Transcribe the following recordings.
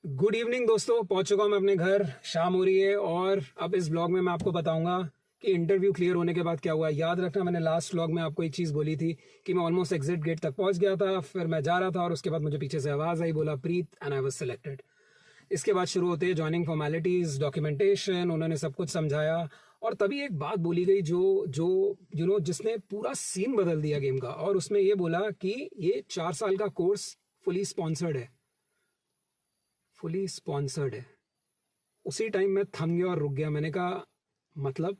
Good evening दोस्तों, पहुंच चुका हूं मैं अपने घर। शाम हो रही है और अब इस ब्लॉग में मैं आपको बताऊंगा कि इंटरव्यू क्लियर होने के बाद क्या हुआ। याद रखना, मैंने लास्ट व्लॉग में आपको एक चीज़ बोली थी कि मैं ऑलमोस्ट एग्जिट गेट तक पहुंच गया था, फिर मैं जा रहा था और उसके बाद मुझे पीछे से आवाज़ आई, बोला प्रीत, एंड आई वाज सिलेक्टेड। इसके बाद शुरू होते हैं ज्वाइनिंग फॉर्मेलिटीज़, डॉक्यूमेंटेशन, उन्होंने सब कुछ समझाया और तभी एक बात बोली गई जो जो जिसने पूरा सीन बदल दिया गेम का। और उसमें ये बोला कि ये 4 साल का कोर्स फुली स्पॉन्सर्ड है, फुली स्पॉन्सर्ड है। उसी टाइम मैं थम गया और रुक गया। मैंने कहा मतलब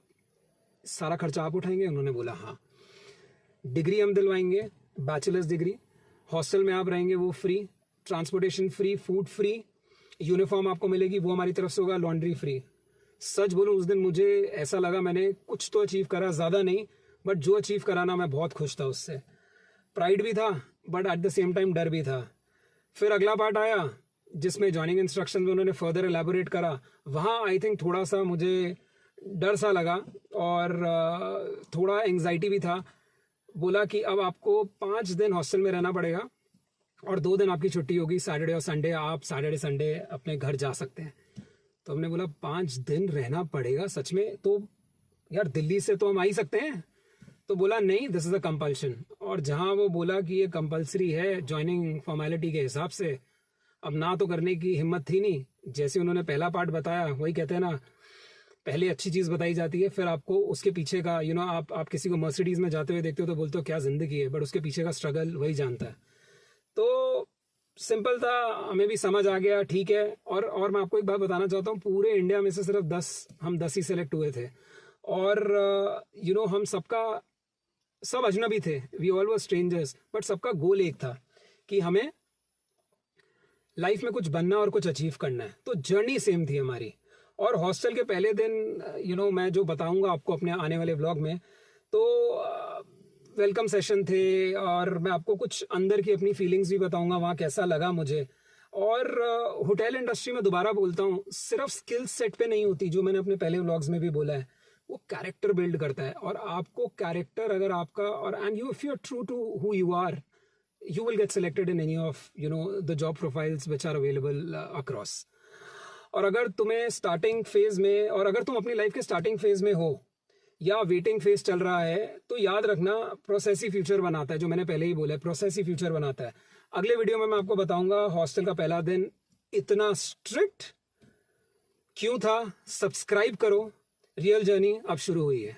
सारा खर्चा आप उठाएंगे? उन्होंने बोला हाँ। डिग्री हम दिलवाएंगे, बैचलर्स डिग्री। हॉस्टल में आप रहेंगे वो free, transportation free, food free, uniform आपको मिलेगी वो हमारी तरफ से होगा, लॉन्ड्री फ्री। सच बोलूं, उस दिन मुझे ऐसा लगा मैंने कुछ तो अचीव करा, ज़्यादा नहीं बट जो अचीव करा ना, मैं बहुत खुश था उससे। प्राइड भी था but at the same time डर भी था। फिर अगला पार्ट आया जिसमें जॉइनिंग इंस्ट्रक्शन में उन्होंने फर्दर एलैबोरेट करा। वहाँ आई थिंक थोड़ा सा मुझे डर सा लगा और थोड़ा एंग्जाइटी भी था। बोला कि अब आपको 5 दिन हॉस्टल में रहना पड़ेगा और 2 दिन आपकी छुट्टी होगी, सैटरडे और संडे। आप सैटरडे संडे अपने घर जा सकते हैं। तो हमने बोला 5 दिन रहना पड़ेगा सच में? तो यार दिल्ली से तो हम आ ही सकते हैं। तो बोला नहीं, दिस इज़ अ कंपल्शन। और जहाँ वो बोला कि ये कंपल्सरी है ज्वाइनिंग फॉर्मेलिटी के हिसाब से, अब ना तो करने की हिम्मत थी नहीं। जैसे उन्होंने पहला पार्ट बताया, वही कहते हैं ना, पहले अच्छी चीज़ बताई जाती है, फिर आपको उसके पीछे का आप किसी को मर्सिडीज़ में जाते हुए देखते हो तो बोलते हो क्या ज़िंदगी है, बट उसके पीछे का स्ट्रगल वही जानता है। तो सिंपल था, हमें भी समझ आ गया, ठीक है। और मैं आपको एक बात बताना चाहता हूँ, पूरे इंडिया में से सिर्फ 10 ही सेलेक्ट हुए थे। और हम सब अजनबी थे, we all were strangers, but सबका गोल एक था कि हमें लाइफ में कुछ बनना और कुछ अचीव करना है। तो जर्नी सेम थी हमारी। और हॉस्टल के पहले दिन मैं जो बताऊंगा आपको अपने आने वाले व्लॉग में, तो वेलकम सेशन थे और मैं आपको कुछ अंदर की अपनी फीलिंग्स भी बताऊंगा वहाँ कैसा लगा मुझे। और होटल इंडस्ट्री में दोबारा बोलता हूँ, सिर्फ स्किल सेट पे नहीं होती, जो मैंने अपने पहले व्लॉग्स में भी बोला है, वो कैरेक्टर बिल्ड करता है। और आपको कैरेक्टर अगर आपका, और and you if you are true to who you are, you will get selected in any of the job profiles which are available across. और अगर तुम्हें स्टार्टिंग फेज में, और अगर तुम अपनी लाइफ के स्टार्टिंग फेज में हो या वेटिंग फेज चल रहा है, तो याद रखना प्रोसेस ही फ्यूचर बनाता है। जो मैंने पहले ही बोला है, प्रोसेस ही फ्यूचर बनाता है। अगले वीडियो में मैं आपको बताऊंगा हॉस्टल का पहला दिन इतना स्ट्रिक्ट क्यों था। सब्सक्राइब करो, रियल जर्नी अब शुरू हुई है।